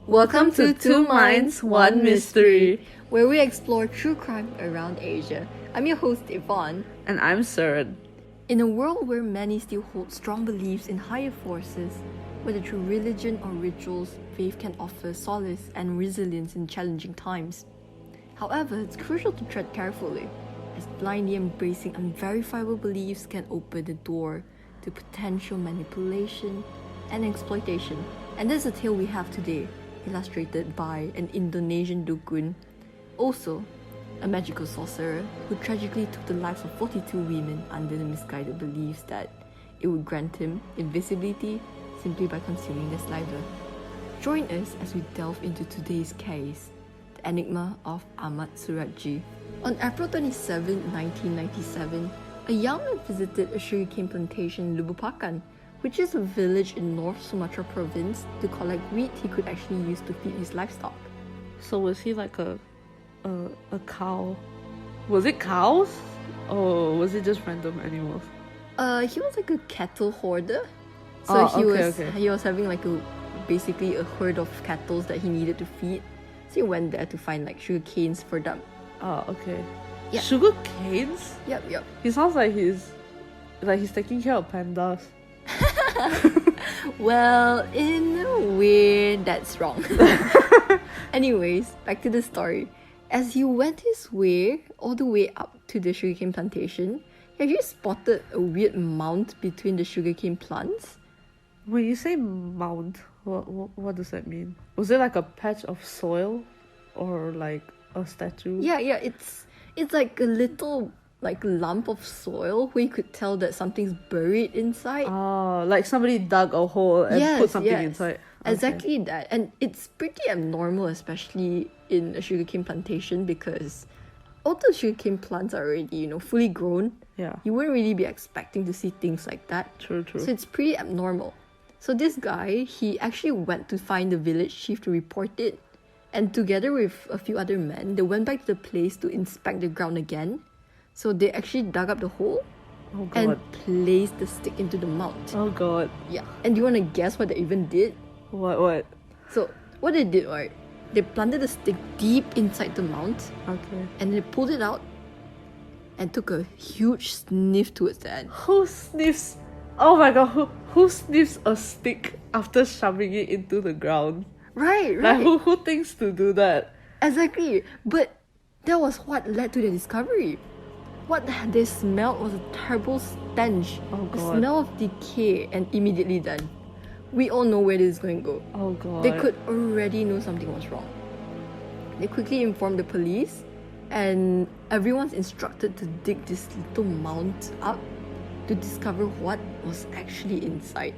Welcome to Two Minds, One Mystery, where we explore true crime around Asia. I'm your host, Yvonne. And I'm Surad. In a world where many still hold strong beliefs in higher forces, whether through religion or rituals, faith can offer solace and resilience in challenging times. However, it's crucial to tread carefully, as blindly embracing unverifiable beliefs can open the door to potential manipulation and exploitation. And this is a tale we have today, illustrated by an Indonesian dukun, also a magical sorcerer who tragically took the lives of 42 women under the misguided beliefs that it would grant him invisibility simply by consuming their saliva. Join us as we delve into today's case, the enigma of Ahmad Suradji. On April 27, 1997, a young man visited a sugarcane plantation in Lubupakan, which is a village in North Sumatra province, to collect wheat he could actually use to feed his livestock. So was he like a cow? Was it cows? Or was it just random animals? He was like a cattle hoarder. So he was having like basically a herd of cattle that he needed to feed. So he went there to find like sugar canes for them. Oh, okay. Yeah. Sugar canes? Yep. He sounds like he's taking care of pandas. Well, in a way, that's wrong. Anyways, back to the story. As he went his way, all the way up to the sugarcane plantation, he actually spotted a weird mound between the sugarcane plants. When you say mound, what does that mean? Was it like a patch of soil? Or like a statue? Yeah, it's like a little like lump of soil where you could tell that something's buried inside. Oh, like somebody dug a hole and put something inside. Okay. Exactly that. And it's pretty abnormal, especially in a sugarcane plantation, because although sugarcane plants are already, fully grown, you wouldn't really be expecting to see things like that. True. So it's pretty abnormal. So this guy, he actually went to find the village chief to report it. And together with a few other men, they went back to the place to inspect the ground again. So they actually dug up the hole and placed the stick into the mound. Oh god. Yeah. And do you want to guess what they even did? What? So what they did, right? They planted the stick deep inside the mound. Okay. And they pulled it out and took a huge sniff towards the end. Who sniffs? Oh my god, who sniffs a stick after shoving it into the ground? Right. Like who thinks to do that? Exactly. But that was what led to the discovery. What they smelled was a terrible stench. Oh god. A smell of decay, and immediately then, we all know where this is going to go. Oh god. They could already know something was wrong. They quickly informed the police, and everyone's instructed to dig this little mound up to discover what was actually inside.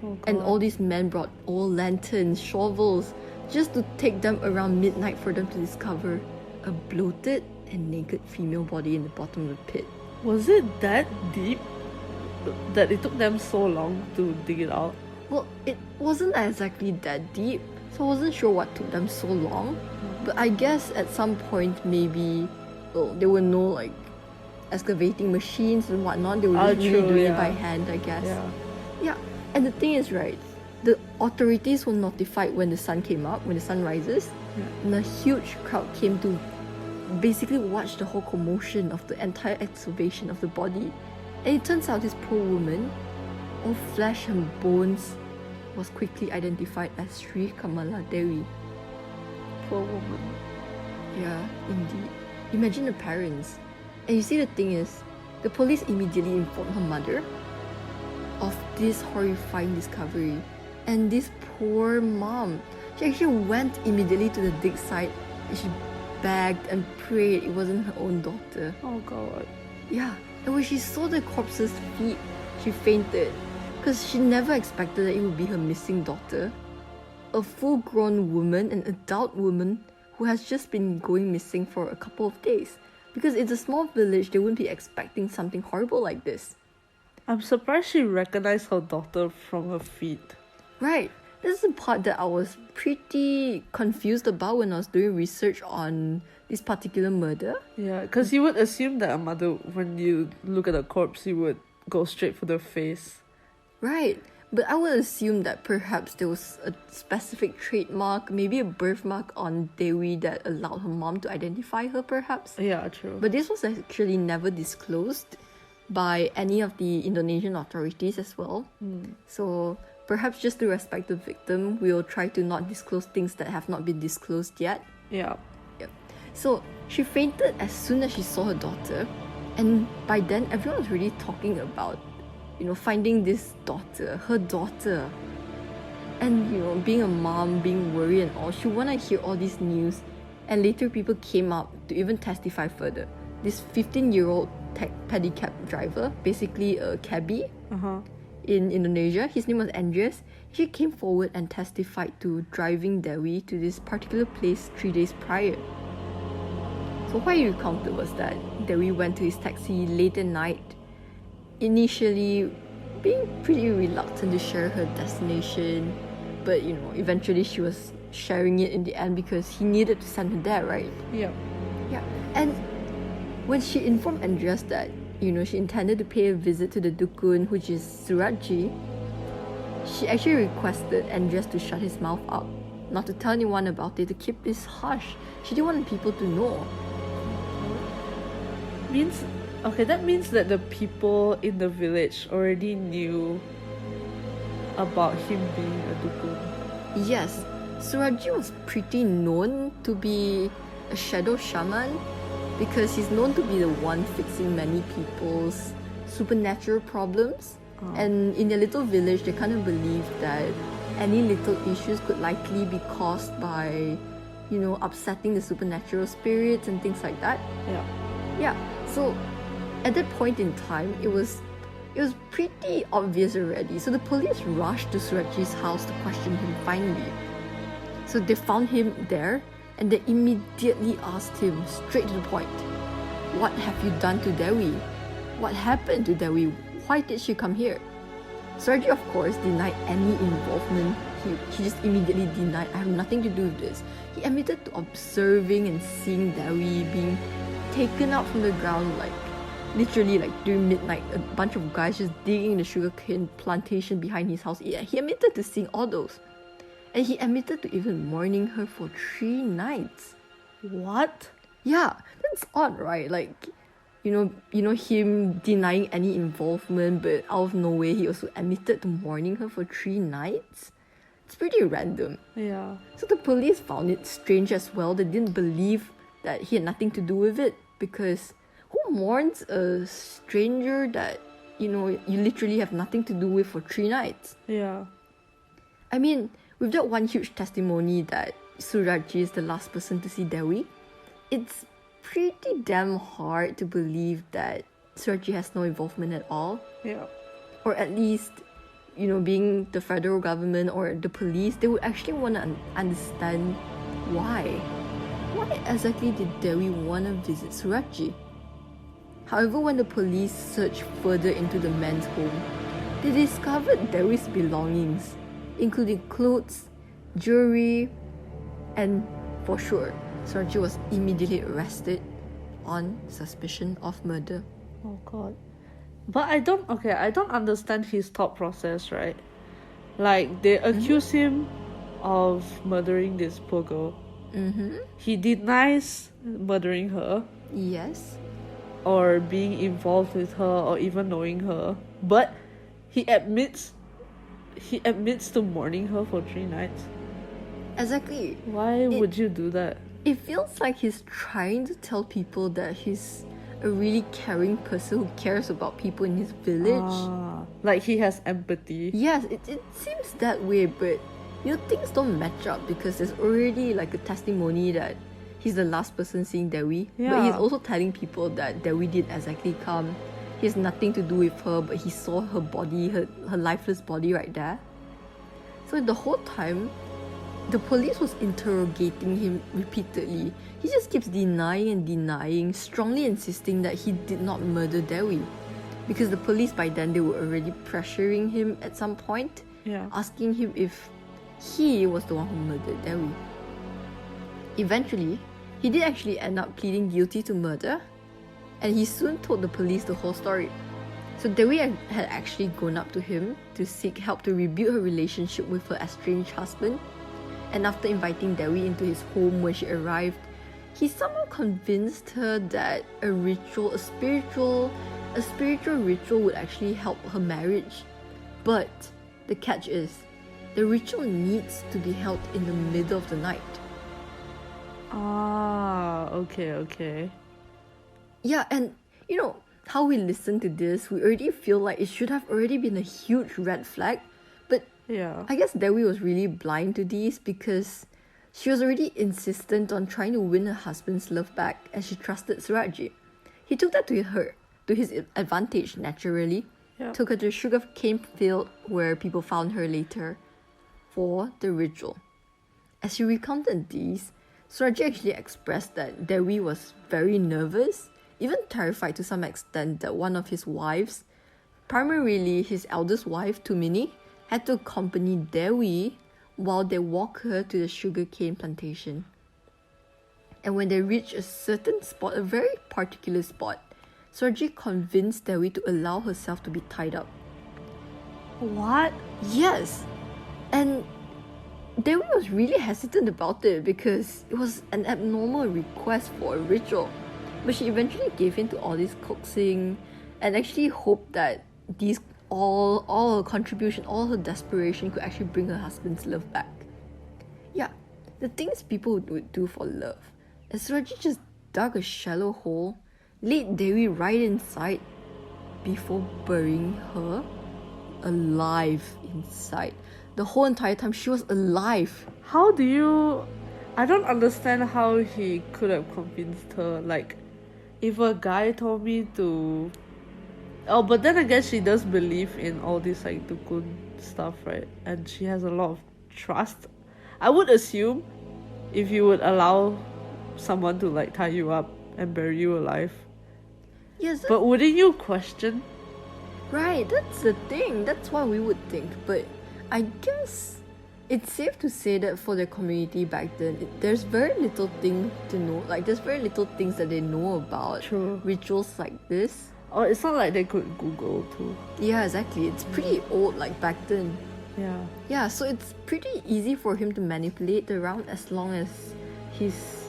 Oh god. And all these men brought old lanterns, shovels, just to take them around midnight for them to discover a bloated and naked female body in the bottom of the pit. Was it that deep that it took them so long to dig it out? Well, it wasn't exactly that deep, so I wasn't sure what took them so long. But I guess at some point maybe, there were no like excavating machines and whatnot. They were just really doing it by hand, I guess. Yeah. And the thing is, right, the authorities were notified when the sun came up, when the sun rises, and a huge crowd came to basically watch the whole commotion of the entire excavation of the body. And it turns out this poor woman, all flesh and bones, was quickly identified as Sri Kamala Dewi. Poor woman. Yeah, indeed. Imagine the parents. And you see, the thing is, the police immediately informed her mother of this horrifying discovery. And this poor mom, she actually went immediately to the dig site and she begged and prayed it wasn't her own daughter. Oh god. Yeah, and when she saw the corpse's feet, she fainted because she never expected that it would be her missing daughter. A full-grown woman, an adult woman who has just been going missing for a couple of days. Because it's a small village, they wouldn't be expecting something horrible like this. I'm surprised she recognized her daughter from her feet. Right. This is the part that I was pretty confused about when I was doing research on this particular murder. Yeah, because you would assume that a mother, when you look at a corpse, you would go straight for the face. Right. But I would assume that perhaps there was a specific trademark, maybe a birthmark on Dewi that allowed her mom to identify her, perhaps. Yeah, true. But this was actually never disclosed by any of the Indonesian authorities as well. So perhaps just to respect the victim, we'll try to not disclose things that have not been disclosed yet. Yeah. Yep. So she fainted as soon as she saw her daughter, and by then everyone was really talking about, finding this daughter, her daughter. And, being a mom, being worried and all, she wanna hear all this news. And later people came up to even testify further. This 15-year-old pedicab driver, basically a cabbie in Indonesia, his name was Andreas. He came forward and testified to driving Dewi to this particular place 3 days prior. So what he recounted was that Dewi went to his taxi late at night, initially being pretty reluctant to share her destination, but eventually she was sharing it in the end because he needed to send her there, right? Yeah. Yeah. And when she informed Andreas that, she intended to pay a visit to the Dukun, which is Suradji, she actually requested Andreas to shut his mouth up, not to tell anyone about it, to keep this hush. She didn't want people to know. That means that the people in the village already knew about him being a Dukun. Yes, Suradji was pretty known to be a shadow shaman because he's known to be the one fixing many people's supernatural problems. And in their little village, they kind of believed that any little issues could likely be caused by, upsetting the supernatural spirits and things like that. Yeah. So at that point in time, it was pretty obvious already. So the police rushed to Suradji's house to question him finally. So they found him there and they immediately asked him straight to the point. What have you done to Dewi? What happened to Dewi? Why did she come here? Suradji, of course, denied any involvement. He just immediately denied, I have nothing to do with this. He admitted to observing and seeing Dewi being taken out from the ground, literally during midnight, a bunch of guys just digging in the sugarcane plantation behind his house. He admitted to seeing all those. And he admitted to even mourning her for 3 nights. What? Yeah, that's odd, right? Him denying any involvement, but out of nowhere he also admitted to mourning her for 3 nights. It's pretty random. Yeah. So the police found it strange as well. They didn't believe that he had nothing to do with it, because who mourns a stranger that, you literally have nothing to do with for 3 nights? Yeah. I mean, with that one huge testimony that Suradji is the last person to see Dewi, it's pretty damn hard to believe that Suradji has no involvement at all. Yeah. Or at least, being the federal government or the police, they would actually want to understand why. Why exactly did Dewi want to visit Suradji? However, when the police searched further into the man's home, they discovered Dewi's belongings, including clothes, jewelry, and for sure, Suradji was immediately arrested on suspicion of murder. Oh god. But I don't understand his thought process, right? They accuse him of murdering this poor girl. He denies murdering her. Yes. Or being involved with her or even knowing her. But he admits to mourning her for 3 nights. Exactly. Why would you do that? It feels like he's trying to tell people that he's a really caring person who cares about people in his village. He has empathy. Yes, it seems that way, but things don't match up because there's already a testimony that he's the last person seeing Dewi. Yeah. But he's also telling people that Dewi didn't exactly come. He has nothing to do with her, but he saw her body, her lifeless body right there. So the whole time, the police was interrogating him repeatedly. He just keeps denying and denying, strongly insisting that he did not murder Dewi. Because the police by then, they were already pressuring him at some point, asking him if he was the one who murdered Dewi. Eventually, he did actually end up pleading guilty to murder, and he soon told the police the whole story. So Dewi had actually gone up to him to seek help to rebuild her relationship with her estranged husband. And after inviting Dewi into his home when she arrived, he somehow convinced her that a spiritual ritual would actually help her marriage. But the catch is, the ritual needs to be held in the middle of the night. Ah, okay. Yeah, and you know, how we listen to this, we already feel like it should have already been a huge red flag. But Yeah. I guess Dewi was really blind to these because she was already insistent on trying to win her husband's love back, and she trusted Suradji. He took that to his advantage naturally. Yeah. Took her to a sugarcane field where people found her later for the ritual. As she recounted these, Suradji actually expressed that Dewi was very nervous, even terrified to some extent that one of his wives, primarily his eldest wife Tumini, had to accompany Dewi while they walked her to the sugarcane plantation. And when they reached a certain spot, a very particular spot, Suradji convinced Dewi to allow herself to be tied up. What? Yes! And Dewi was really hesitant about it because it was an abnormal request for a ritual. But she eventually gave in to all this coaxing and actually hoped that all her contribution, all her desperation could actually bring her husband's love back. Yeah, the things people would do for love. And Suradji just dug a shallow hole, laid Dewi right inside before burying her alive inside. The whole entire time she was alive. I don't understand how he could have convinced her. Like, if a guy told me to... Oh, but then again, she does believe in all this like dukun stuff, right? And she has a lot of trust. I would assume if you would allow someone to like tie you up and bury you alive. Yes, but wouldn't you question? Right, that's the thing. That's what we would think. But I guess it's safe to say that for the community back then, there's very little thing to know. Like, there's very little things that they know about True. Rituals like this. Oh, it's not like they could Google too. Yeah, exactly. It's pretty old, like back then. Yeah. Yeah, so it's pretty easy for him to manipulate around as long as he's,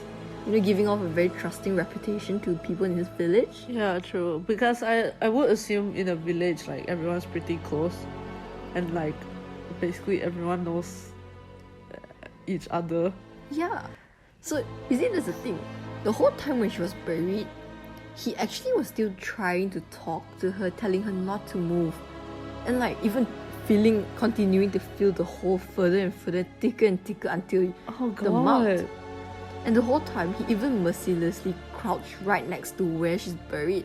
giving off a very trusting reputation to people in his village. Yeah, true. Because I would assume in a village, like, everyone's pretty close. And, like, basically everyone knows each other. Yeah. So, you see, that's the thing. The whole time when she was buried, he actually was still trying to talk to her, telling her not to move. And, like, even continuing to fill the hole further and further, thicker and thicker until the mouth. And the whole time, he even mercilessly crouched right next to where she's buried.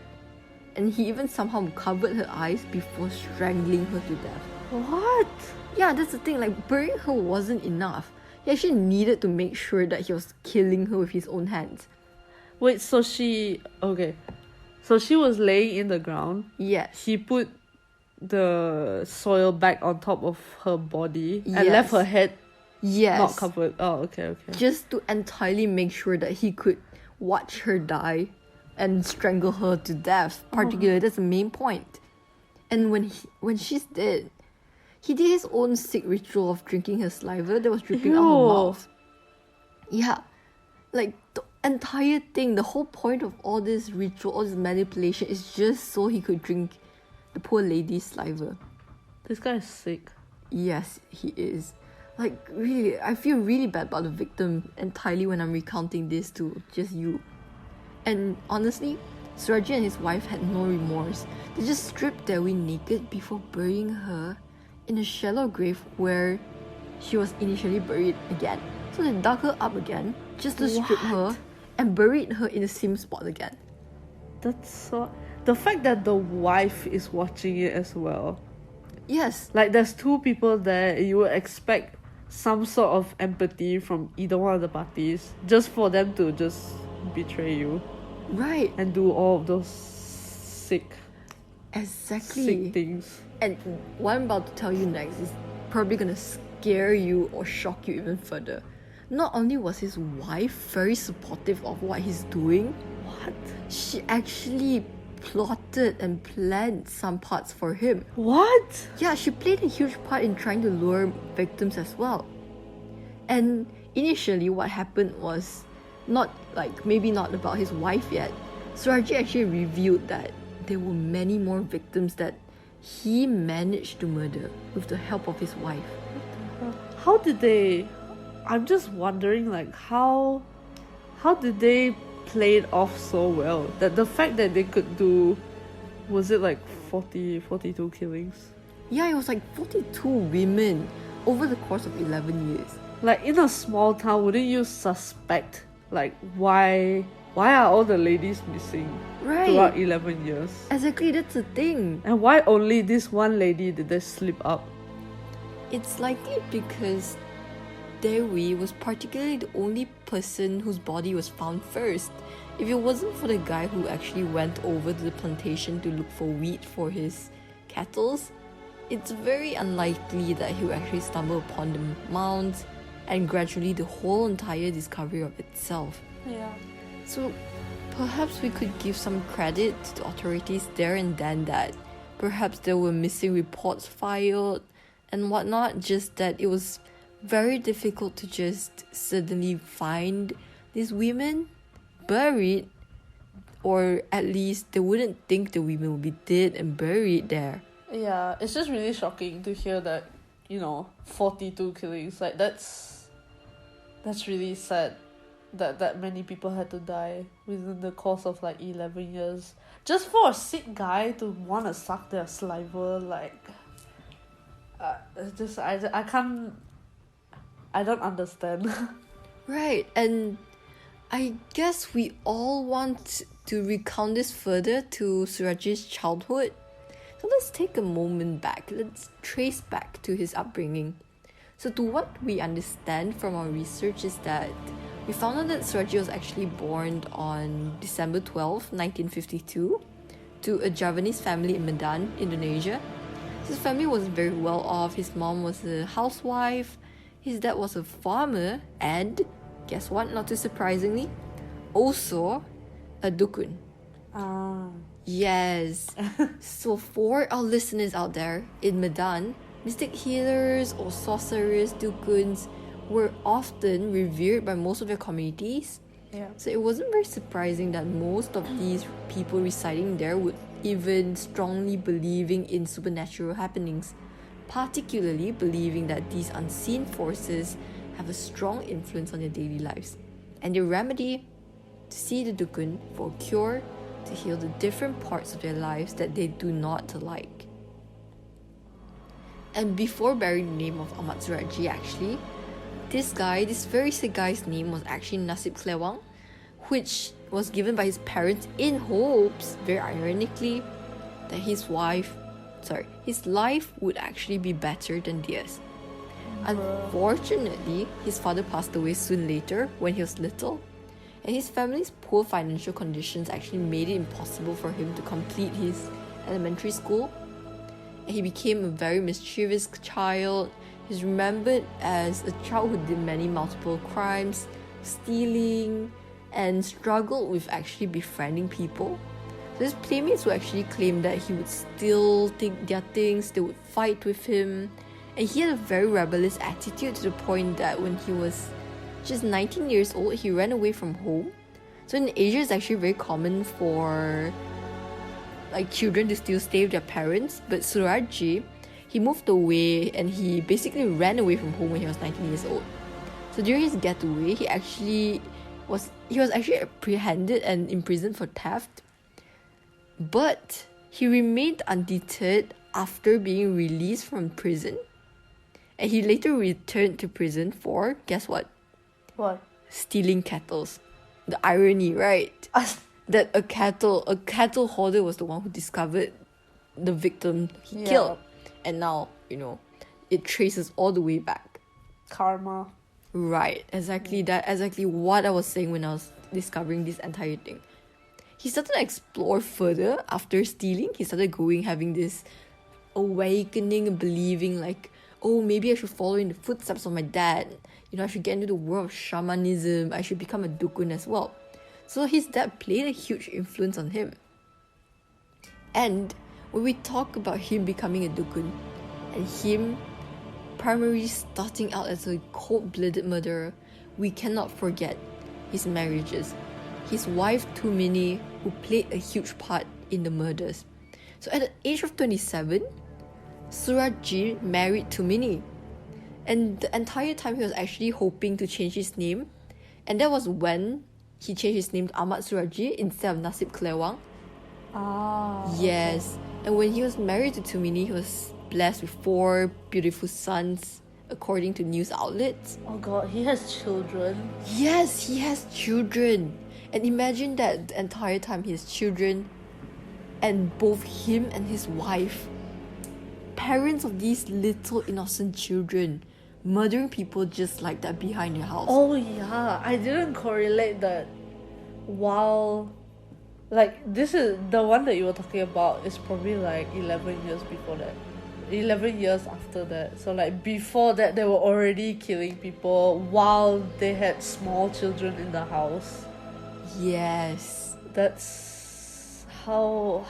And he even somehow covered her eyes before strangling her to death. What? Yeah, that's the thing, like, burying her wasn't enough. He actually needed to make sure that he was killing her with his own hands. Wait, so she was laying in the ground. Yes. He put the soil back on top of her body and left her head not covered. Oh, okay. Just to entirely make sure that he could watch her die and strangle her to death. Particularly, that's the main point. And when she's dead, he did his own sick ritual of drinking her saliva that was dripping out her mouth. Yeah. Like, the entire thing, the whole point of all this ritual, all this manipulation is just so he could drink the poor lady's saliva. This guy is sick. Yes, he is. Like, really, I feel really bad about the victim entirely when I'm recounting this to just you. And honestly, Suradji and his wife had no remorse. They just stripped Dewi naked before burying her in a shallow grave where she was initially buried again. So they dug her up again just to strip her and buried her in the same spot again. That's so... The fact that the wife is watching it as well. Yes. Like, there's two people there, you would expect some sort of empathy from either one of the parties just for them to just betray you. Right. And do all of those sick things. And what I'm about to tell you next is probably gonna scare you or shock you even further. Not only was his wife very supportive of what he's doing, she actually plotted and planned some parts for him. What? Yeah, she played a huge part in trying to lure victims as well. And initially what happened was maybe not about his wife yet. Suradji actually revealed that there were many more victims that he managed to murder with the help of his wife. How did they... I'm just wondering, like, how did they play it off so well? That the fact that they could do... Was it like 42 killings? Yeah, it was like 42 women over the course of 11 years. Like, in a small town, wouldn't you suspect, like, why are all the ladies missing throughout 11 years? Exactly, that's the thing. And why only this one lady did they slip up? It's likely because Dewi was particularly the only person whose body was found first. If it wasn't for the guy who actually went over to the plantation to look for wheat for his cattle, it's very unlikely that he would actually stumble upon the mounds and gradually the whole entire discovery of itself. Yeah. So perhaps we could give some credit to the authorities there and then that perhaps there were missing reports filed and whatnot, just that it was very difficult to just suddenly find these women buried, or at least they wouldn't think the women would be dead and buried there. Yeah, it's just really shocking to hear that, 42 killings. Like, that's really sad that many people had to die within the course of like 11 years. Just for a sick guy to want to suck their saliva, like... I don't understand. Right, and I guess we all want to recount this further to Suradji's childhood. So let's take a moment back. Let's trace back to his upbringing. So to what we understand from our research is that we found out that Suradji was actually born on December 12, 1952 to a Javanese family in Medan, Indonesia. His family was very well off. His mom was a housewife, his dad was a farmer, and guess what, not too surprisingly, also a dukun. Yes. So for our listeners out there in Medan, mystic healers or sorcerers, dukuns, were often revered by most of their communities. Yeah. So it wasn't very surprising that most of these people residing there would even strongly believing in supernatural happenings, particularly believing that these unseen forces have a strong influence on their daily lives. And their remedy, to see the dukun for a cure, to heal the different parts of their lives that they do not like. And before bearing the name of Ahmad Suradji, actually, this very sick guy's name was actually Nasib Klewang, which was given by his parents in hopes, very ironically, that his life would actually be better than theirs. Unfortunately, his father passed away soon later when he was little, and his family's poor financial conditions actually made it impossible for him to complete his elementary school. And he became a very mischievous child. He's remembered as a child who did many multiple crimes, stealing, and struggled with actually befriending people. So his playmates would actually claim that he would steal their things, they would fight with him, and he had a very rebellious attitude to the point that when he was just 19 years old, he ran away from home. So in Asia, it's actually very common for children to still stay with their parents, but Suradji, he moved away and he basically ran away from home when he was 19 years old. So during his getaway, he was actually apprehended and imprisoned for theft, but he remained undeterred after being released from prison, and he later returned to prison for, guess what? What? Stealing cattle. The irony, right? That a cattle hoarder was the one who discovered the victim he killed, and now it traces all the way back. Karma. Right, exactly what I was saying when I was discovering this entire thing. He started to explore further after stealing. He started having this awakening, believing like, oh, maybe I should follow in the footsteps of my dad. I should get into the world of shamanism. I should become a dukun as well. So his dad played a huge influence on him. And when we talk about him becoming a dukun and him primarily starting out as a cold-blooded murderer, we cannot forget his marriages. His wife Tumini, who played a huge part in the murders. So at the age of 27, Suradji married Tumini. And the entire time he was actually hoping to change his name. And that was when he changed his name to Ahmad Suradji instead of Nasib Kelewang. Yes. Okay. And when he was married to Tumini, he was blessed with 4 beautiful sons, according to news outlets. Oh god, he has children. Yes, he has children. And imagine that the entire time he has children, and both him and his wife, parents of these little innocent children, murdering people just like that behind your house. Oh yeah, I didn't correlate that. While, like, this is the one that you were talking about is probably like 11 years before that. 11 years after that. So like before that they were already killing people while they had small children in the house. Yes. That's how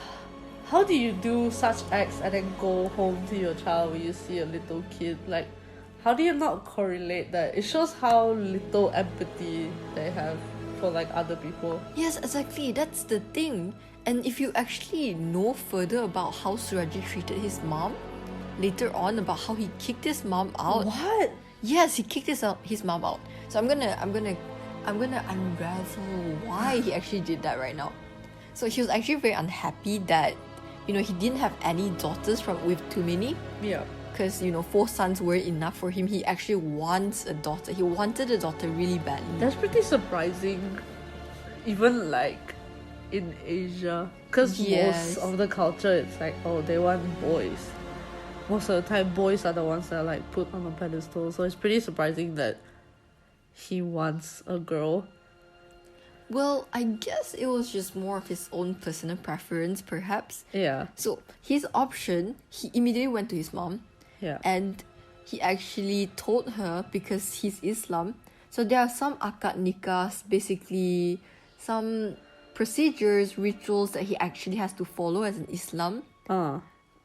do you do such acts and then go home to your child when you see a little kid? Like, how do you not correlate that? It shows how little empathy they have for like other people. Yes, exactly. That's the thing. And if you actually know further about how Suradji treated his mom, later on about how he kicked his mom out. What? Yes, he kicked his mom out. So I'm gonna unravel why he actually did that right now. So he was actually very unhappy that, he didn't have any daughters with Tumini. Yeah. Because, 4 sons weren't enough for him. He actually wants a daughter. He wanted a daughter really badly. That's pretty surprising. Even like in Asia. Because Yes. most of the culture it's like, oh, they want boys. Most of the time boys are the ones that are like put on a pedestal. So it's pretty surprising that he wants a girl. Well, I guess it was just more of his own personal preference, perhaps. Yeah. So his option, he immediately went to his mom. Yeah. And he actually told her, because he's Islam, so there are some akad nikahs, basically some procedures, rituals that he actually has to follow as an Islam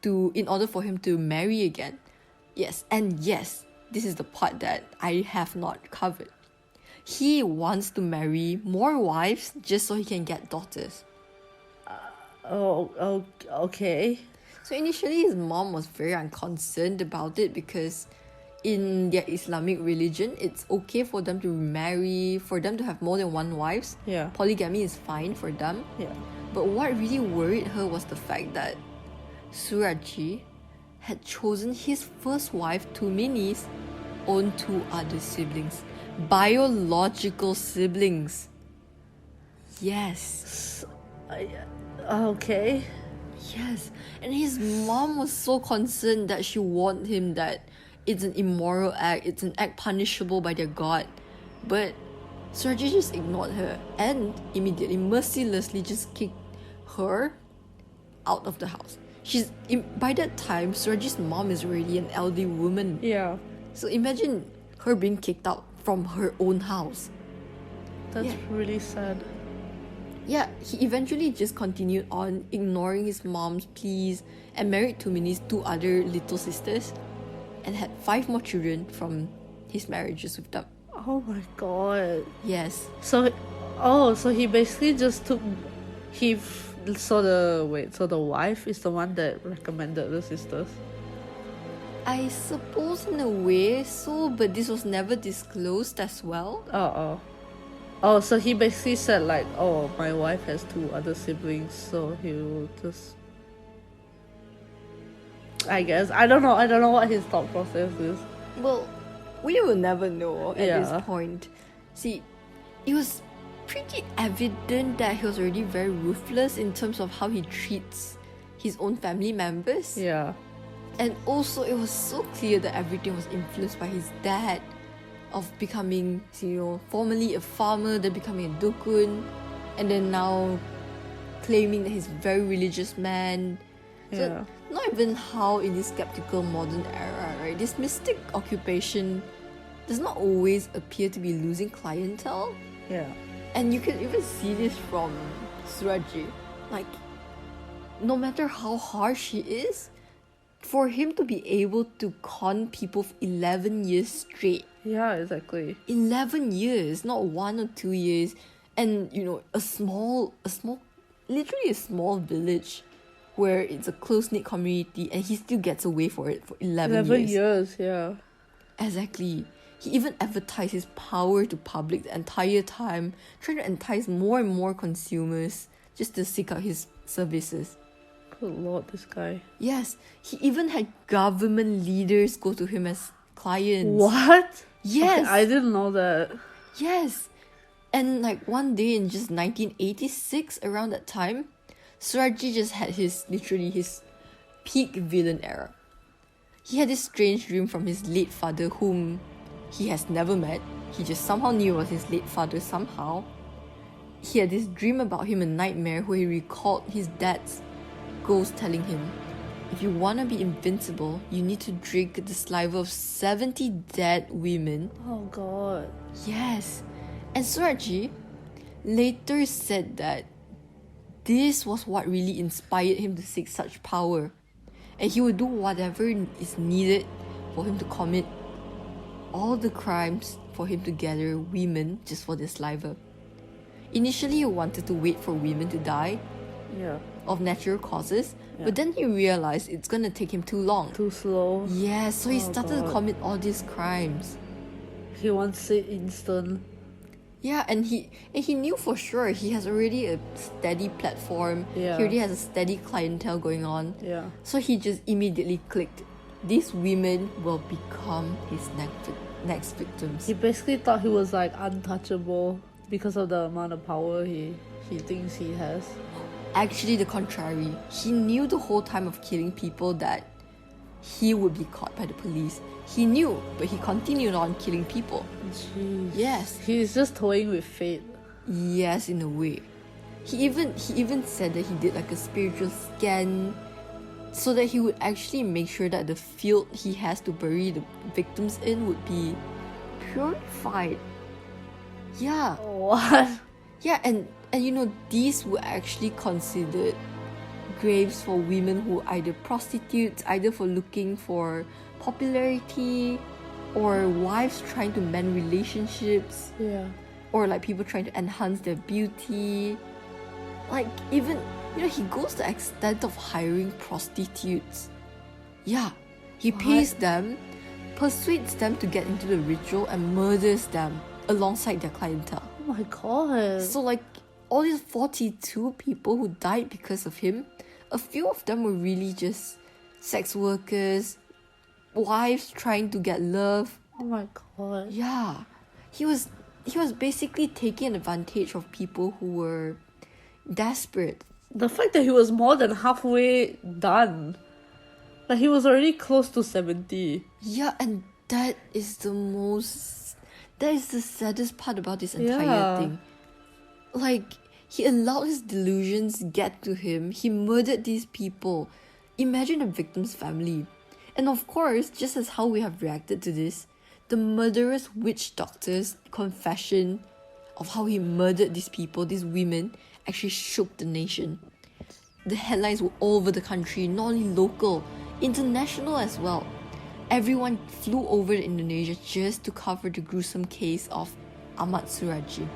in order for him to marry again. Yes, and yes, this is the part that I have not covered. He wants to marry more wives just so he can get daughters. Okay. So initially his mom was very unconcerned about it because in their Islamic religion, it's okay for them to marry, for them to have more than one wives. Yeah. Polygamy is fine for them. Yeah. But what really worried her was the fact that Suradji had chosen his first wife Tumini's own 2 other siblings. Biological siblings. Yes. Okay. Yes. And his mom was so concerned that she warned him that it's an immoral act, it's an act punishable by their God. But Suradji just ignored her and immediately, mercilessly just kicked her out of the house. By that time, Suradji's mom is already an elderly woman. Yeah. So imagine her being kicked out from her own house. That's really sad. Yeah, he eventually just continued on ignoring his mom's pleas and married Tumini's 2 other little sisters and had 5 more children from his marriages with them. Oh my god. Yes. So he basically just took so the wife is the one that recommended the sisters? I suppose in a way so, but this was never disclosed as well. Oh, so he basically said like, oh, my wife has 2 other siblings, so he'll just... I guess. I don't know what his thought process is. Well, we will never know at this point. See, it was pretty evident that he was already very ruthless in terms of how he treats his own family members. Yeah. And also, it was so clear that everything was influenced by his dad, of becoming, formerly a farmer, then becoming a dukun, and then now claiming that he's a very religious man. So, not even how in this skeptical modern era, right? This mystic occupation does not always appear to be losing clientele. Yeah. And you can even see this from Suradji. Like, no matter how harsh he is, for him to be able to con people for 11 years straight. Yeah, exactly. 11 years, not 1 or 2 years. And, literally a small village where it's a close-knit community, and he still gets away for it for 11 years, yeah. Exactly. He even advertised his power to public the entire time, trying to entice more and more consumers just to seek out his services. Good lord, this guy. Yes, he even had government leaders go to him as clients. What? Yes. Okay, I didn't know that. Yes. And like one day in just 1986, around that time, Suradji just had his peak villain era. He had this strange dream from his late father, whom he has never met. He just somehow knew it was his late father somehow. He had this dream about him, a nightmare, where he recalled his dad's ghost telling him, if you want to be invincible, you need to drink the saliva of 70 dead women. Oh god. Yes. And Suradji later said that this was what really inspired him to seek such power. And he would do whatever is needed for him to commit all the crimes, for him to gather women just for their saliva. Initially, he wanted to wait for women to die of natural causes, but then he realized it's gonna take him too long. Too slow. Yeah, so he started to commit all these crimes. He wants it instant. Yeah, and he knew for sure he has already a steady platform. Yeah. He already has a steady clientele going on. Yeah. So he just immediately clicked. These women will become his next victims. He basically thought he was like untouchable because of the amount of power he thinks he has. Actually, the contrary. He knew the whole time of killing people that he would be caught by the police. He knew, but he continued on killing people. Jeez. Yes. He's just toying with fate. Yes, in a way. He even said that he did like a spiritual scan so that he would actually make sure that the field he has to bury the victims in would be purified. Yeah. What? Yeah, and these were actually considered graves for women who are either prostitutes, either for looking for popularity, or wives trying to mend relationships. Yeah. Or like people trying to enhance their beauty. Like even, he goes to the extent of hiring prostitutes. Yeah. He pays them, persuades them to get into the ritual, and murders them alongside their clientele. Oh my god. So like all these 42 people who died because of him, a few of them were really just sex workers, wives trying to get love. Oh my god. Yeah. He was basically taking advantage of people who were desperate. The fact that he was more than halfway done. Like he was already close to 70. Yeah, and that is the saddest part about this entire thing. Like, he allowed his delusions get to him. He murdered these people. Imagine the victim's family. And of course, just as how we have reacted to this, the murderous witch doctor's confession of how he murdered these people, these women, actually shook the nation. The headlines were all over the country, not only local, international as well. Everyone flew over to Indonesia just to cover the gruesome case of Ahmad Suradji.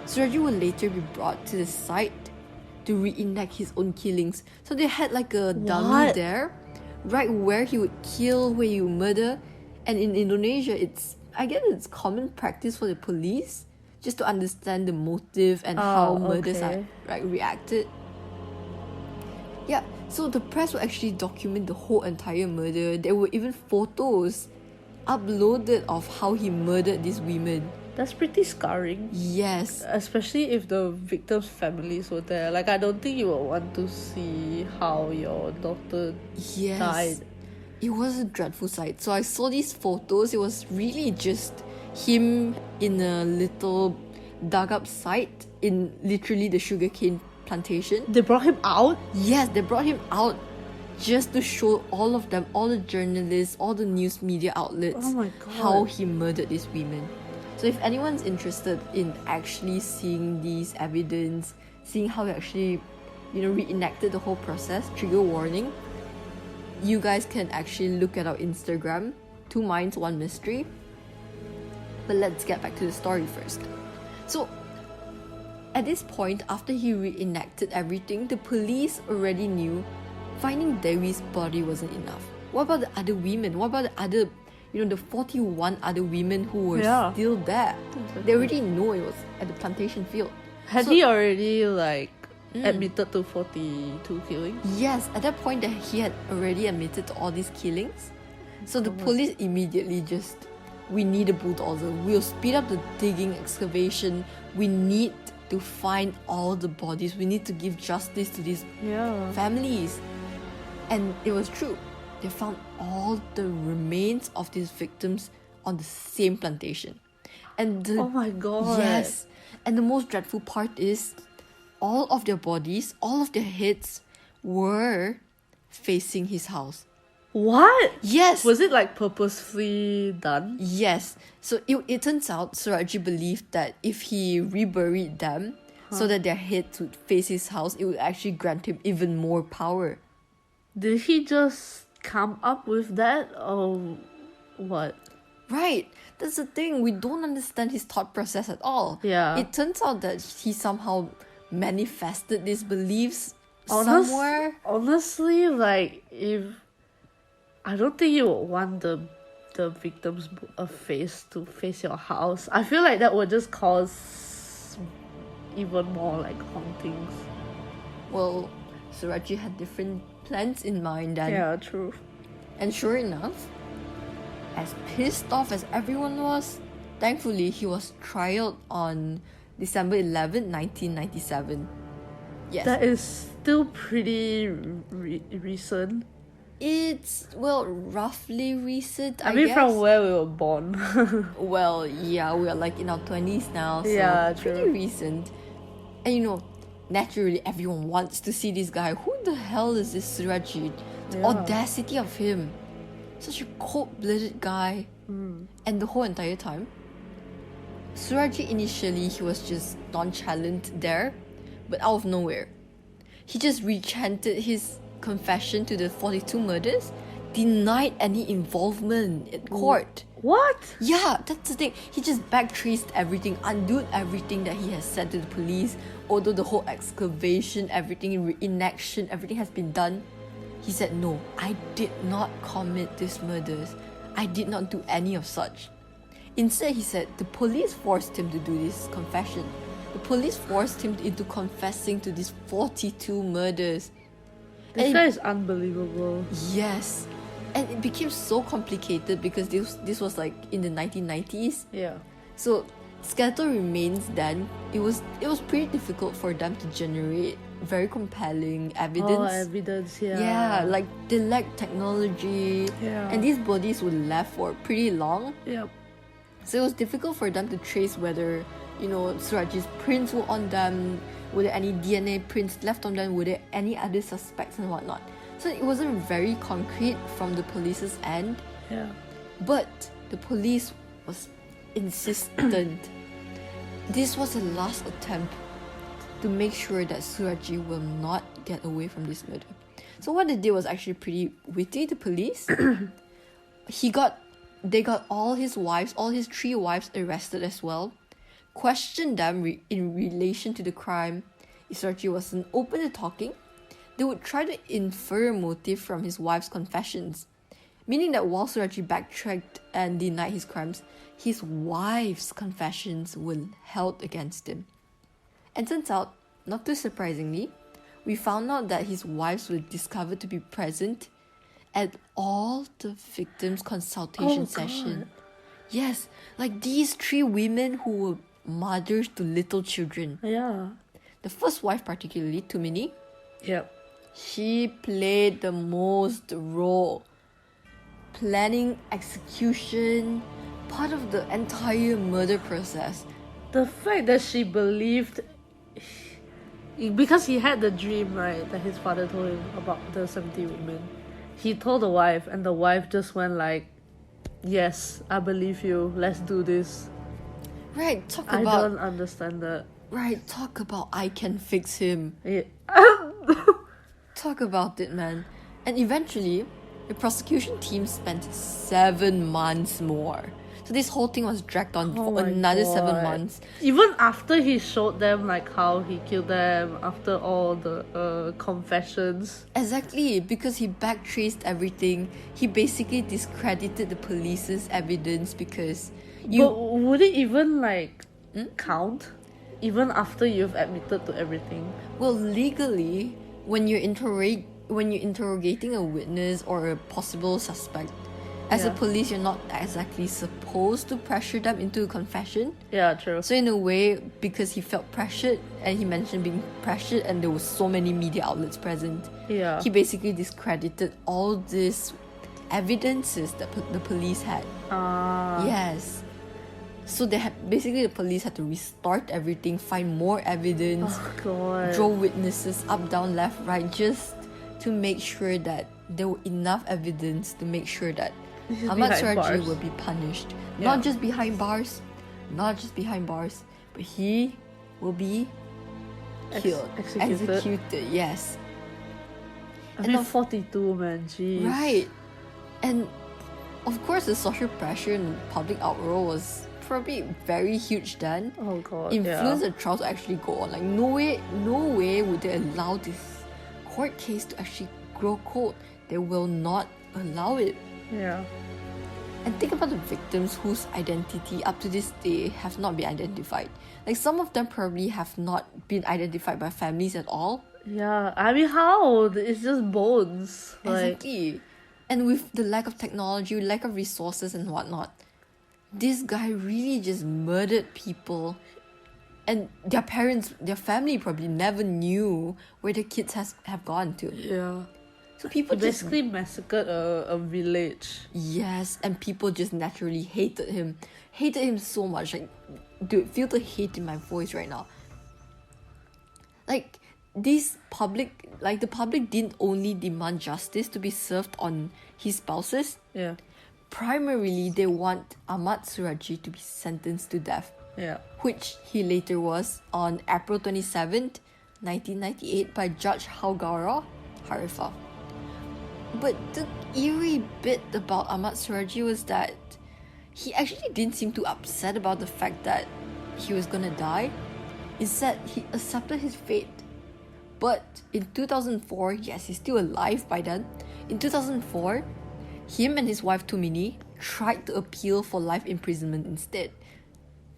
Suradji would later be brought to the site to reenact his own killings. So they had like a dummy there, right where he would kill, where he would murder. And in Indonesia, I guess it's common practice for the police just to understand the motive and how murders are reacted. Yeah, so the press will actually document the whole entire murder. There were even photos uploaded of how he murdered these women. That's pretty scarring. Yes. Especially if the victims' families were there. Like, I don't think you would want to see how your daughter died. It was a dreadful sight. So I saw these photos. It was really just him in a little dug up site in literally the sugarcane plantation. They brought him out? Yes, they brought him out just to show all of them, all the journalists, all the news media outlets, how he murdered these women. So if anyone's interested in actually seeing these evidence, seeing how he actually reenacted the whole process. Trigger warning. You guys can actually look at our Instagram, 2 Minds, 1 Mystery. But let's get back to the story first. So, at this point, after he reenacted everything, the police already knew finding Dewi's body wasn't enough. What about the other women? What about the other, the 41 other women who were still there? Exactly. They already know it was at the plantation field. Had he already, admitted to 42 killings? Yes, at that point that he had already admitted to all these killings. So the police immediately we need a bulldozer. We'll speed up the digging, excavation. We need to find all the bodies. We need to give justice to these families. And it was true. They found all the remains of these victims on the same plantation. And oh my god. Yes. And the most dreadful part is all of their bodies, all of their heads were facing his house. What? Yes. Was it purposefully done? Yes. So it turns out Suradji believed that if he reburied them so that their heads would face his house, it would actually grant him even more power. Did he just come up with that or what? Right. That's the thing. We don't understand his thought process at all. Yeah. It turns out that he somehow manifested these beliefs somewhere. Honestly, if I don't think you would want the victim's face to face your house. I feel like that would just cause even more hauntings. Well, Suradji had different plans in mind and yeah, true. And sure enough, as pissed off as everyone was, thankfully he was trialed on December 11, 1997. Yes. That is still pretty recent. It's, roughly recent, I mean, guess. from where we were born. Well, yeah, we are in our 20s now, so yeah, pretty recent. And naturally everyone wants to see this guy. Who the hell is this Suradji? The audacity of him. Such a cold-blooded guy. And the whole entire time, Suradji initially, he was just nonchalant there, but out of nowhere, he just recanted his confession to the 42 murders, denied any involvement in court. What? Yeah, that's the thing. He just backtraced everything, undid everything that he has said to the police. Although the whole excavation, everything, reenaction, everything has been done, he said, no, I did not commit these murders. I did not do any of such. Instead, he said the police forced him to do this confession. The police forced him into confessing to these 42 murders. This guy is unbelievable. Yes. And it became so complicated because this was in the 1990s. Yeah. So skeletal remains then, it was pretty difficult for them to generate very compelling evidence. Oh, evidence, yeah. Yeah, they lacked technology. Yeah. And these bodies were left for pretty long. Yep. So it was difficult for them to trace whether, Suradji's prints were on them, were there any DNA prints left on them, were there any other suspects and whatnot. So it wasn't very concrete from the police's end. Yeah. But the police was insistent. This was a last attempt to make sure that Suradji will not get away from this murder. So what they did was actually pretty witty, the police. They got all his 3 wives arrested as well, questioned them in relation to the crime. If Suradji wasn't open to talking, they would try to infer a motive from his wife's confessions, meaning that while Suradji backtracked and denied his crimes, his wife's confessions were held against him. And turns out, not too surprisingly, we found out that his wives were discovered to be present at all the victims' consultation session. Yes, these 3 women who were mothers to little children. Yeah. The first wife particularly, Tumini. Yep. She played the most role. Planning, execution, part of the entire murder process. The fact that she believed, because he had the dream, right, that his father told him about the 70 women. He told the wife, and the wife just went yes, I believe you, let's do this. Right, I don't understand that. Right, talk about I can fix him. Yeah. Talk about it, man. And eventually, the prosecution team spent 7 months more. So this whole thing was dragged on for another 7 months. Even after he showed them like how he killed them, after all the confessions. Exactly, because he backtraced everything. He basically discredited the police's evidence because But would it even like count? Even after you've admitted to everything? Well, legally, when you're interrogating a witness or a possible suspect, as a police, you're not exactly supposed to pressure them into a confession. Yeah, true. So in a way, because he felt pressured, and he mentioned being pressured, and there were so many media outlets present, he basically discredited all these evidences that the police had. Yes. So they had basically, the police had to restart everything, find more evidence, draw witnesses up, down, left, right, just to make sure that there were enough evidence to make sure that Ahmad Suradji will be punished. Not just behind bars, but he will be killed, executed. Yes. I mean, 42, man, jeez. Right. And of course, the social pressure and public outroar was probably very huge then. Oh god. Influenced the trial to actually go on. Like no way would they allow this court case to actually grow cold. They will not allow it. Yeah. And think about the victims whose identity up to this day have not been identified. Like some of them probably have not been identified by families at all. Yeah, I mean, how? It's just bones. Exactly. And with the lack of technology, lack of resources and whatnot, this guy really just murdered people. And their parents, their family probably never knew where the kids have gone to. Yeah. So people basically massacred a village. Yes, and people just naturally hated him. Hated him so much. Like, dude, feel the hate in my voice right now. Like, the public didn't only demand justice to be served on his spouses. Yeah. Primarily, they want Ahmad Suradji to be sentenced to death. Yeah. Which he later was on April 27th, 1998 by Judge Haugara Harifa. But the eerie bit about Ahmad Suradji was that he actually didn't seem too upset about the fact that he was gonna die. Instead, he accepted his fate. But in 2004, yes, he's still alive by then. In 2004, him and his wife Tumini tried to appeal for life imprisonment instead.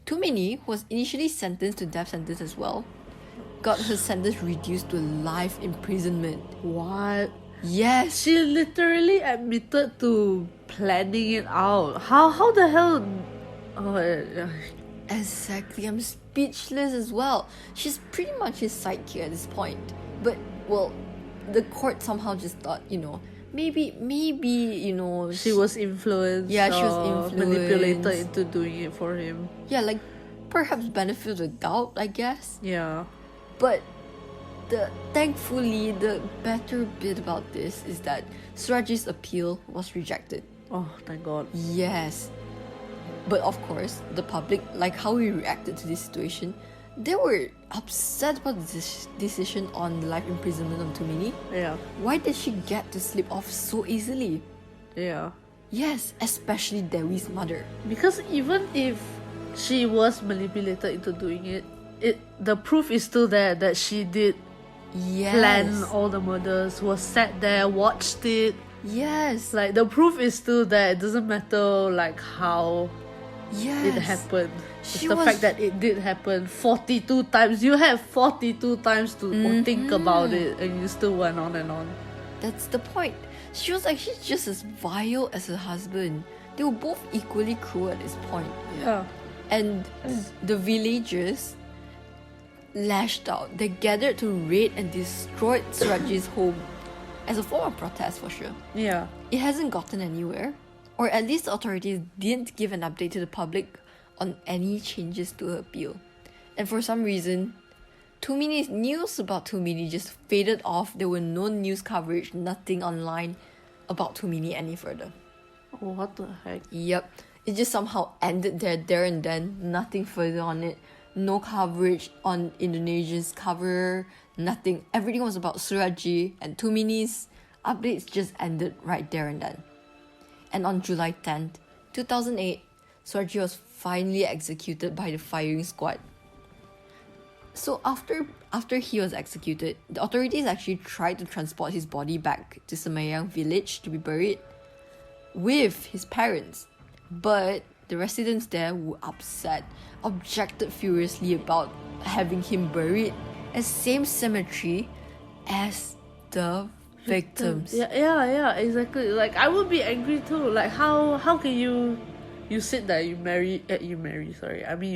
Tumini was initially sentenced to death sentence as well. Got her sentence reduced to life imprisonment. What? Yes. She literally admitted to planning it out. How the hell? Oh, exactly. I'm speechless as well. She's pretty much his sidekick at this point. But, well, the court somehow just thought, maybe, she was influenced. Yeah, she was influenced. Manipulated into doing it for him. Yeah, like, perhaps benefit of the doubt, I guess. Yeah. But thankfully, the better bit about this is that Suradji's appeal was rejected. Oh, thank God. Yes. But of course, the public, like how we reacted to this situation, they were upset about this decision on life imprisonment on Tumini. Yeah. Why did she get to slip off so easily? Yeah. Yes, especially Dewi's mother. Because even if she was manipulated into doing it, the proof is still there that she did plan all the murders, was sat there, watched it. Yes. Like, the proof is still there. It doesn't matter, like, how it happened. It's the fact that it did happen 42 times. You have 42 times to think about it, and you still went on and on. That's the point. She was actually just as vile as her husband. They were both equally cruel at this point. Yeah. And the villagers lashed out. They gathered to raid and destroyed Suradji's home as a form of protest, for sure. Yeah. It hasn't gotten anywhere, or at least the authorities didn't give an update to the public on any changes to her appeal. And for some reason, Tumini's news about Tumini just faded off. There were no news coverage, nothing online about Tumini any further. Oh, what the heck? Yep. It just somehow ended there and then. Nothing further on it. No coverage on Indonesia's cover. nothing. Everything was about Suradji, and Tumini's updates just ended right there and then. And on July 10th, 2008, Suradji was finally executed by the firing squad. So after he was executed, the authorities actually tried to transport his body back to Semayang village to be buried with his parents. But the residents there were upset, objected furiously about having him buried at the same cemetery as the victims. Yeah, exactly. Like, I would be angry too. Like, how can you said that you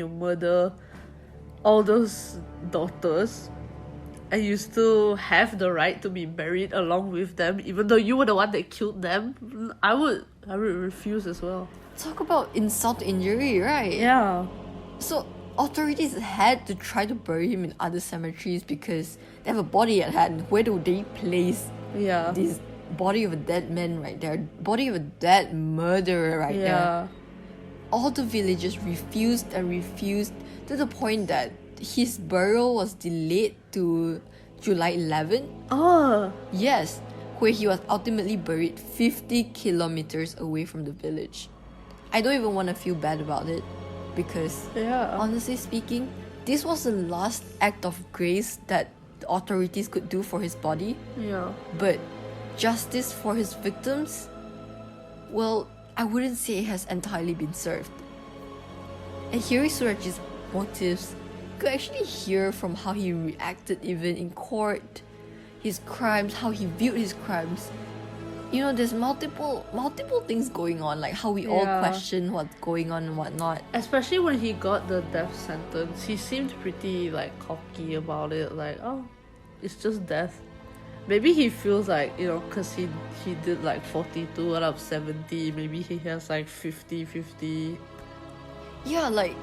murder all those daughters, and you still have the right to be buried along with them, even though you were the one that killed them. I would refuse as well. Talk about insult to injury, right? Yeah. So authorities had to try to bury him in other cemeteries because they have a body at hand. Where do they place this body of a dead man right there? Body of a dead murderer right there. All the villagers refused to the point that his burial was delayed to July 11. Oh. Yes, where he was ultimately buried 50 kilometers away from the village. I don't even want to feel bad about it because, honestly speaking, this was the last act of grace that the authorities could do for his body. Yeah. But justice for his victims, well, I wouldn't say it has entirely been served. And hearing Suradji's motives, you could actually hear from how he reacted even in court, his crimes, how he viewed his crimes. You know, there's multiple things going on, like how we all question what's going on and whatnot. Especially when he got the death sentence, he seemed pretty like cocky about it, like, oh, it's just death. Maybe he feels like, you know, because he did like 42 out of 70, maybe he has like 50-50. Yeah, like,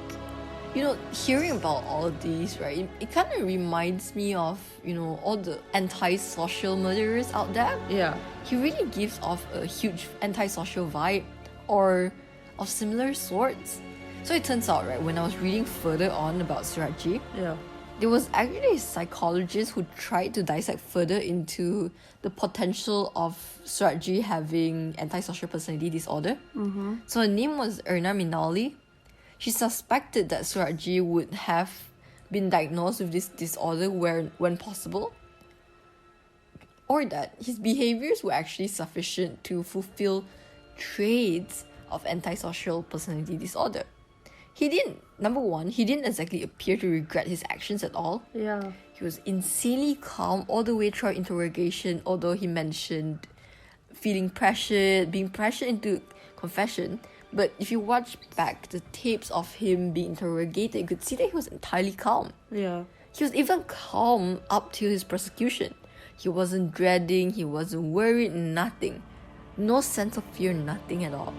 you know, hearing about all of these, right, it kind of reminds me of, you know, all the anti-social murderers out there. Yeah. He really gives off a huge anti-social vibe or of similar sorts. So it turns out, right, when I was reading further on about Suradji, there was actually a psychologist who tried to dissect further into the potential of Suradji having antisocial personality disorder. So her name was Erna Minali. She suspected that Suradji would have been diagnosed with this disorder when possible, or that his behaviors were actually sufficient to fulfill traits of antisocial personality disorder. Number one, he didn't exactly appear to regret his actions at all. Yeah. He was insanely calm all the way throughout interrogation, although he mentioned feeling pressured, being pressured into confession. But if you watch back the tapes of him being interrogated, you could see that he was entirely calm. Yeah. He was even calm up till his prosecution. He wasn't dreading, he wasn't worried, nothing. No sense of fear, nothing at all.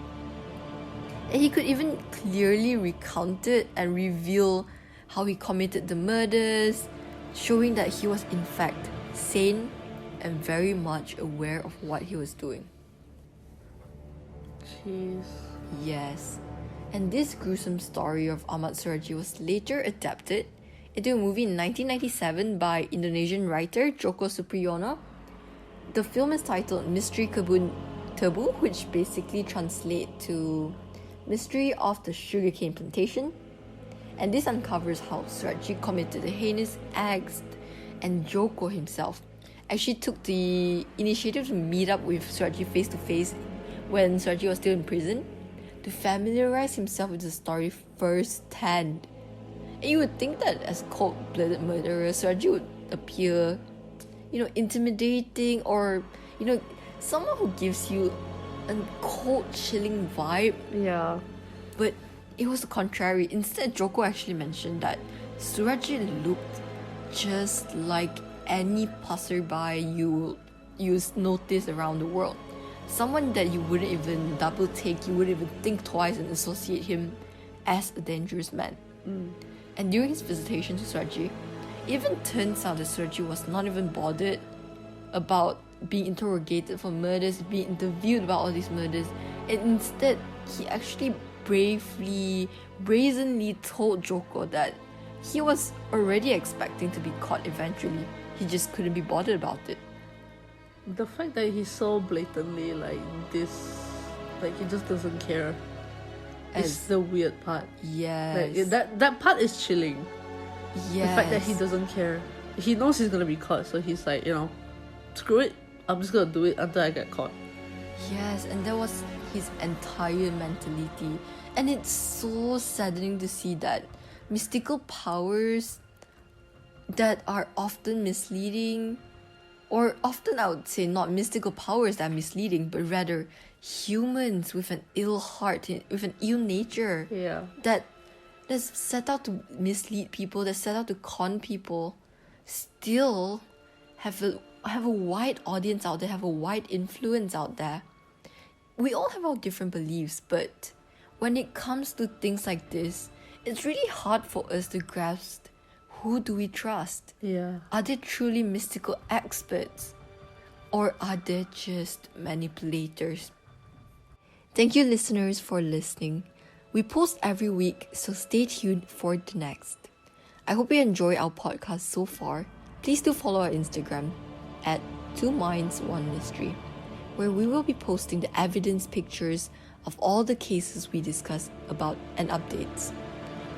And he could even clearly recount it and reveal how he committed the murders, showing that he was in fact sane and very much aware of what he was doing. Jeez. Yes. And this gruesome story of Ahmad Suradji was later adapted into a movie in 1997 by Indonesian writer Joko Supriyono. The film is titled Mystery Kebun Tebu, which basically translates to Mystery of the Sugarcane Plantation. And this uncovers how Suradji committed the heinous acts, and Joko himself actually took the initiative to meet up with Suradji face to face when Suradji was still in prison, to familiarize himself with the story firsthand. And you would think that as cold-blooded murderer, Suradji would appear, you know, intimidating, or, you know, someone who gives you a cold, chilling vibe. Yeah. But it was the contrary. Instead, Joko actually mentioned that Suradji looked just like any passerby you notice around the world. Someone that you wouldn't even double take, you wouldn't even think twice and associate him as a dangerous man. And during his visitation to Suradji, it even turns out that Suradji was not even bothered about being interrogated for murders, being interviewed about all these murders, and instead he actually brazenly told Joko that he was already expecting to be caught eventually. he just couldn't be bothered about it. The fact that he's so blatantly like this, like he just doesn't care, is the weird part. Yes. Like, that part is chilling. Yes. The fact that he doesn't care. He knows he's gonna be caught, so he's like, screw it. I'm just gonna do it until I get caught. Yes, and that was his entire mentality. And it's so saddening to see that mystical powers that are often misleading, or often I would say not mystical powers that are misleading, but rather humans with an ill heart, with an ill nature, that's set out to mislead people, that's set out to con people, still have a wide audience out there, have a wide influence out there. We all have our different beliefs, but when it comes to things like this, it's really hard for us to grasp who do we trust. Yeah. Are they truly mystical experts? Or are they just manipulators? Thank you, listeners, for listening. We post every week, so stay tuned for the next. I hope you enjoy our podcast so far. Please do follow our Instagram at 2minds1mystery, where we will be posting the evidence pictures of all the cases we discuss about and updates.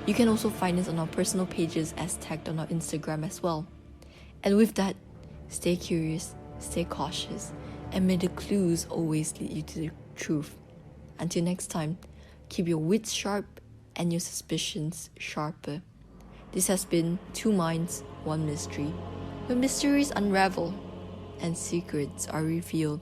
You can also find us on our personal pages as tagged on our Instagram as well. And with that, stay curious, stay cautious, and may the clues always lead you to the truth. Until next time, keep your wits sharp and your suspicions sharper. This has been 2 Minds, 1 Mystery, where mysteries unravel and secrets are revealed.